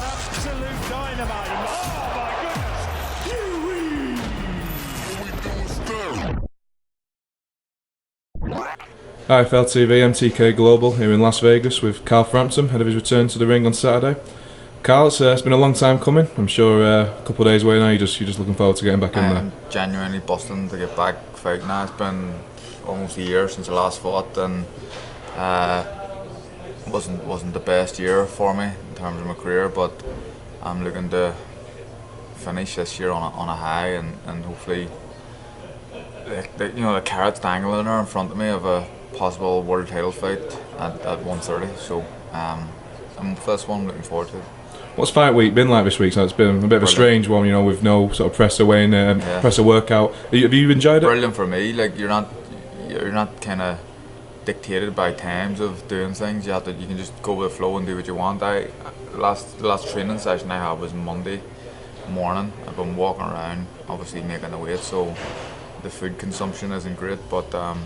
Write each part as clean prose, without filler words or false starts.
Absolute dynamite. Oh my goodness. Hi FLTV, MTK Global here in Las Vegas with Carl Frampton ahead of his return to the ring on Saturday. Carl, it's been a long time coming. I'm sure a couple of days away now. You're just looking forward to getting back in there. I'm genuinely busting to get back fighting now. It's been almost a year since I last fought, and wasn't the best year for me in terms of my career. But I'm looking to finish this year on a high, and hopefully, the carrot's dangling there in front of me of a possible world title fight at 130. So I'm for this one, looking forward to it. What's fight week been like this week? So it's been a bit of a strange one, with no sort of presser weigh-in, presser workout. Have you enjoyed it? Brilliant for me. Like you're not kind of dictated by times of doing things. You can just go with the flow and do what you want. The last training session I had was Monday morning. I've been walking around, obviously making the weight, so the food consumption isn't great. But I'm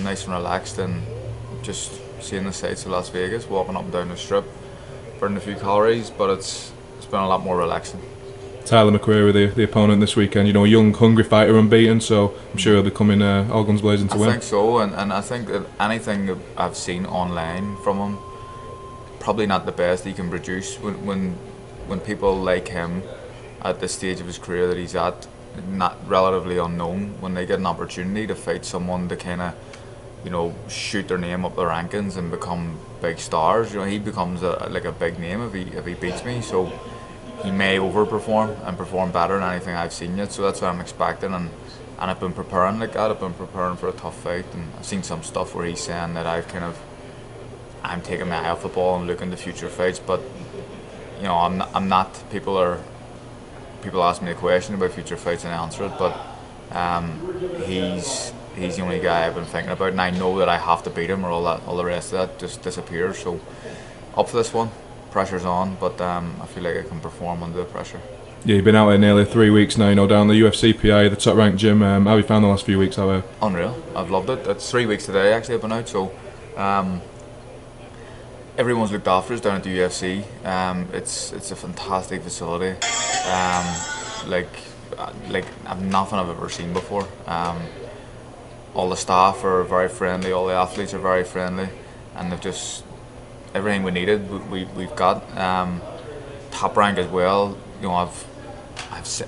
nice and relaxed and just seeing the sights of Las Vegas, walking up and down the strip. Burning a few calories, but it's been a lot more relaxing. Tyler McCREARY, the opponent this weekend, a young, hungry fighter, unbeaten, so I'm sure he'll be coming all guns blazing to win. I think so, and I think that anything that I've seen online from him, probably not the best he can produce. When people like him at this stage of his career that he's at, not relatively unknown, when they get an opportunity to fight someone to kind of shoot their name up the rankings and become big stars, he becomes a big name if he beats me. So he may overperform and perform better than anything I've seen yet. So that's what I'm expecting, and I've been preparing like that. I've been preparing for a tough fight, and I've seen some stuff where he's saying that I'm taking my eye off the ball and looking to future fights. But I'm not. People ask me a question about future fights and I answer it, but he's the only guy I've been thinking about, and I know that I have to beat him or all the rest of that just disappears. So up for this one, pressure's on, but I feel like I can perform under the pressure. Yeah, you've been out here nearly 3 weeks now, down the UFC PI, the top ranked gym. How have you found the last few weeks out here? Unreal, I've loved it. It's 3 weeks today actually I've been out, so everyone's looked after us down at the UFC. It's a fantastic facility. Like nothing I've ever seen before. All the staff are very friendly, all the athletes are very friendly, and they've just everything we needed. We've got Top Rank as well. This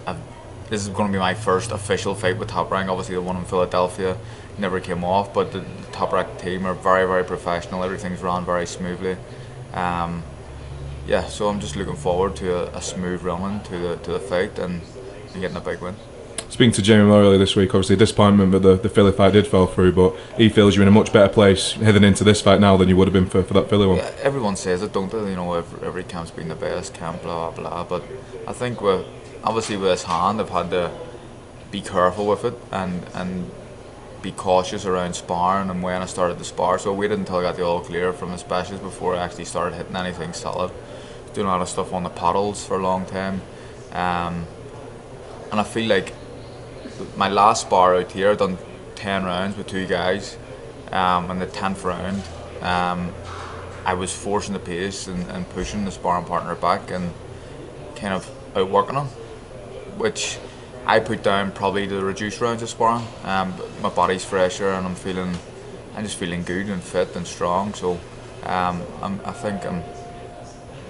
is going to be my first official fight with Top Rank. Obviously, the one in Philadelphia never came off, but the Top Rank team are very, very professional. Everything's run very smoothly. So I'm just looking forward to a smooth run to the fight and getting a big win. Speaking to JAMEL earlier this week, obviously a disappointment that the Philly fight did fall through, but he feels you're in a much better place heading into this fight now than you would have been for that Philly one. Yeah, everyone says it, don't they? Every camp's been the best camp, blah blah. But I think obviously with his hand, I've had to be careful with it and be cautious around sparring and when I started to spar. So I waited until I got the all clear from the specialist before I actually started hitting anything solid. Doing a lot of stuff on the paddles for a long time, and I feel like my last spar out here, I've done 10 rounds with 2 guys. In the 10th round, I was forcing the pace and pushing the sparring partner back and kind of outworking him, which I put down probably the reduced rounds of sparring. My body's fresher and I'm just feeling good and fit and strong. So I think I'm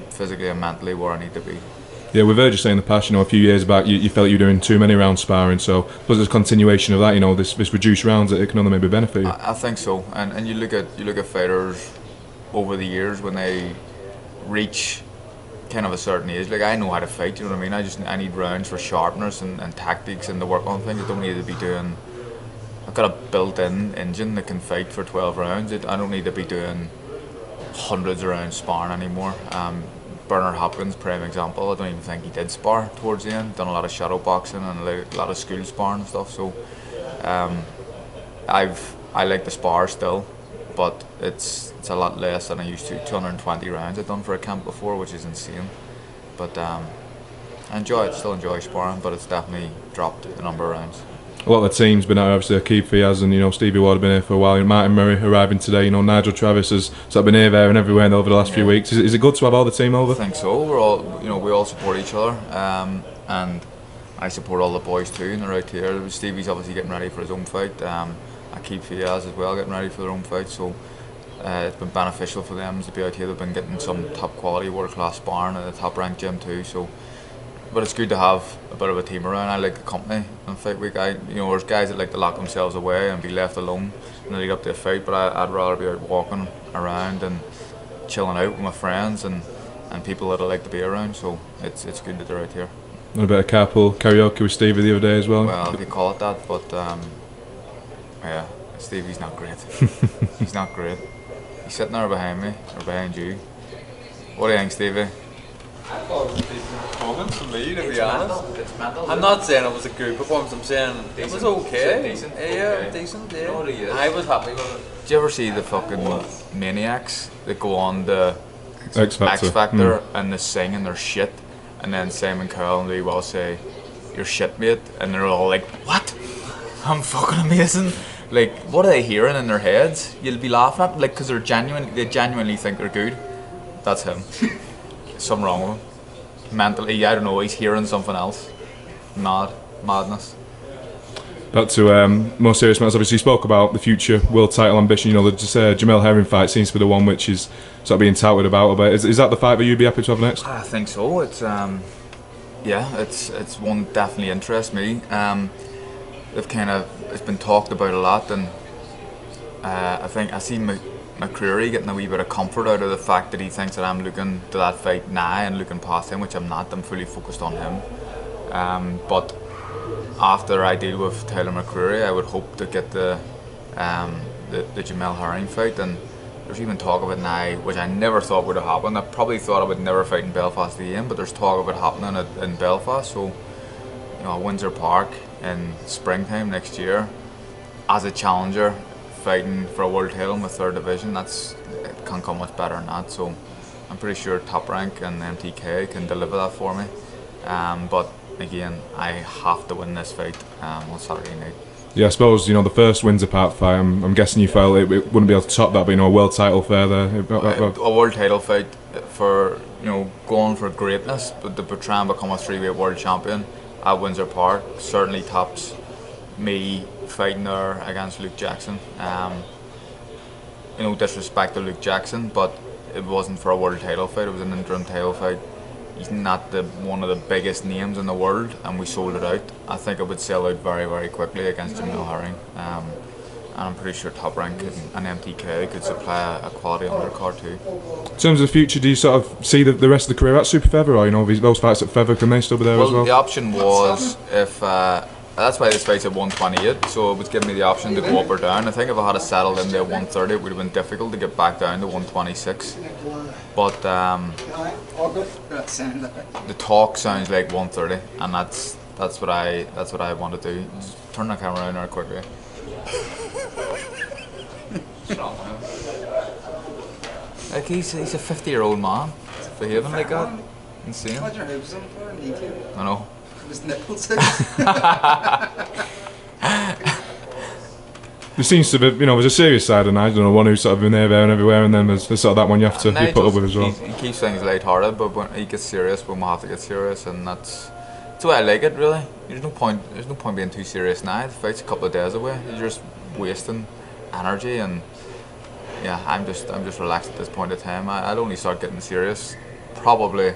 physically and mentally where I need to be. Yeah, we've heard you say in the past, a few years back, you felt you were doing too many rounds sparring, so plus there's a continuation of that, this reduced rounds, it can only maybe benefit you. I think so, and you look at fighters over the years when they reach kind of a certain age. Like, I know how to fight, you know what I mean? I need rounds for sharpness and tactics and to work on things. I don't need to be doing. I've got a built-in engine that can fight for 12 rounds. I don't need to be doing hundreds of rounds sparring anymore. Bernard Hopkins, prime example. I don't even think he did spar towards the end. Done a lot of shadow boxing and a lot of school sparring and stuff. So I like the spar still, but it's a lot less than I used to. 220 rounds I've done for a camp before, which is insane. But I enjoy it. Still enjoy sparring, but it's definitely dropped the number of rounds. a lot of the team's been out. Obviously, Keith Fiaz and Stevie Ward have been here for a while. Martin Murray arriving today. Nigel Travis has sort of been here, there, and everywhere over the last few weeks. Is it good to have all the team over? I think so. We're all, we all support each other, and I support all the boys too, and they're out here. Stevie's obviously getting ready for his own fight. Keith Fiaz as well, getting ready for their own fight. So it's been beneficial for them to be out here. They've been getting some top quality, world class sparring at a top ranked gym too. So, but it's good to have a bit of a team around. I like the company on fight week. There's guys that like to lock themselves away and be left alone in the lead up to a fight, but I'd rather be out walking around and chilling out with my friends and people that I like to be around. So it's good that they're out here. And a bit of carpool karaoke with Stevie the other day as well. Well, if you call it that, but yeah, Stevie's not great. He's not great. He's sitting there behind me, or behind you. What do you think, Stevie? I thought it was a decent performance for me, to be honest. I'm not saying it was a good performance, I'm saying it was okay. Decent? Yeah, Okay. decent, You know what he is? I was happy with it. Do you ever see the fucking maniacs that go on the X Factor and they sing and they're shit, and then Simon Cowell and Lee Wells say, "You're shit, mate," and they're all like, "What? I'm fucking amazing." Like, what are they hearing in their heads? You'll be laughing at, like, because they genuinely think they're good. That's him. Something wrong with him. Mentally, I don't know, he's hearing something else. Madness. Back to more serious matters. Obviously, you spoke about the future world title ambition. The JAMEL Herring fight seems to be the one which is sort of being touted about a bit. Is that the fight that you'd be happy to have next? I think so. It's it's one that definitely interests me. It's been talked about a lot, and I think I see McCREARY getting a wee bit of comfort out of the fact that he thinks that I'm looking to that fight now and looking past him, which I'm not. I'm fully focused on him. But after I deal with Tyler McCreary, I would hope to get the JAMEL Herring fight, and there's even talk of it now, which I never thought would have happened. I probably thought I would never fight in Belfast again, but there's talk of it happening in Belfast. So, Windsor Park in springtime next year, as a challenger, fighting for a world title in the 3rd division. It can't come much better than that. So, I'm pretty sure Top Rank and MTK can deliver that for me. But again, I have to win this fight on Saturday night. Yeah, I suppose the first Windsor Park fight. I'm guessing you felt it wouldn't be able to top that, but a world title fair there. A world title fight for going for greatness, but to try and become a 3-weight world champion at Windsor Park certainly tops me fighting there against Luke Jackson. Disrespect to Luke Jackson, but it wasn't for a world title fight. It was an interim title fight. He's not one of the biggest names in the world, and we sold it out. I think it would sell out very, very quickly against JAMEL Herring. And I'm pretty sure Top Rank and MTK could supply a quality undercard too. In terms of the future, do you sort of see the rest of the career at Super Feather, or those fights at Feather, can they still be there as well? The option was if that's why this fight's at 128, so it was giving me the option to go up or down. I think if I had it settled in there at 130, it would have been difficult to get back down to 126. But the talk sounds like 130, and that's what I want to do. Just turn the camera around there quickly. Like he's a 50-year-old man behaving like that. Insane. What's your hopes on for? I know. His nipples. There seems to be, there's a serious side of Nigel, one who's sort of been there and everywhere, and then there's sort of that one you have to be put up with as well. He keeps things light-hearted, but when he gets serious, we have to get serious, and that's the way I like it. Really, there's no point being too serious now. The fight's a couple of days away. You're just wasting energy, and yeah, I'm just relaxed at this point in time. I'll only start getting serious probably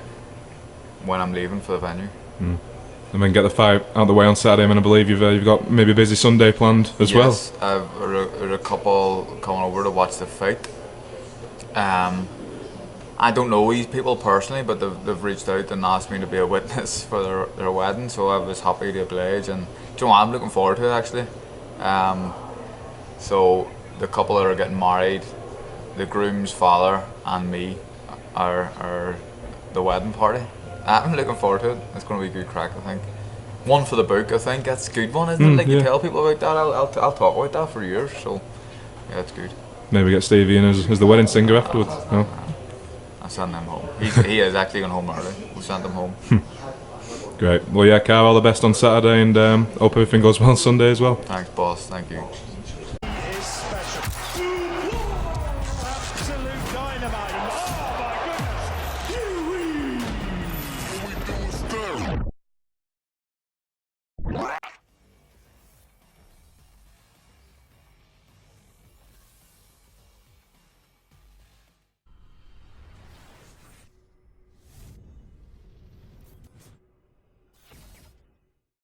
when I'm leaving for the venue. And then get the fight out of the way on Saturday, and I believe you've got maybe a busy Sunday planned as well. Yes, I've a couple coming over to watch the fight. I don't know these people personally, but they've reached out and asked me to be a witness for their wedding, so I was happy to oblige, and I'm looking forward to it actually. So the couple that are getting married, the groom's father and me are the wedding party. I'm looking forward to it. It's going to be a good crack, I think. One for the book, I think. That's a good one, isn't it? Like you tell people about that. I'll talk about that for years. So yeah, it's good. Maybe get Stevie in as the wedding singer afterwards. No? I'll send them home. He is actually going home early. We'll send them home. Great. Well, yeah, Carl, all the best on Saturday, and hope everything goes well on Sunday as well. Thanks, boss. Thank you.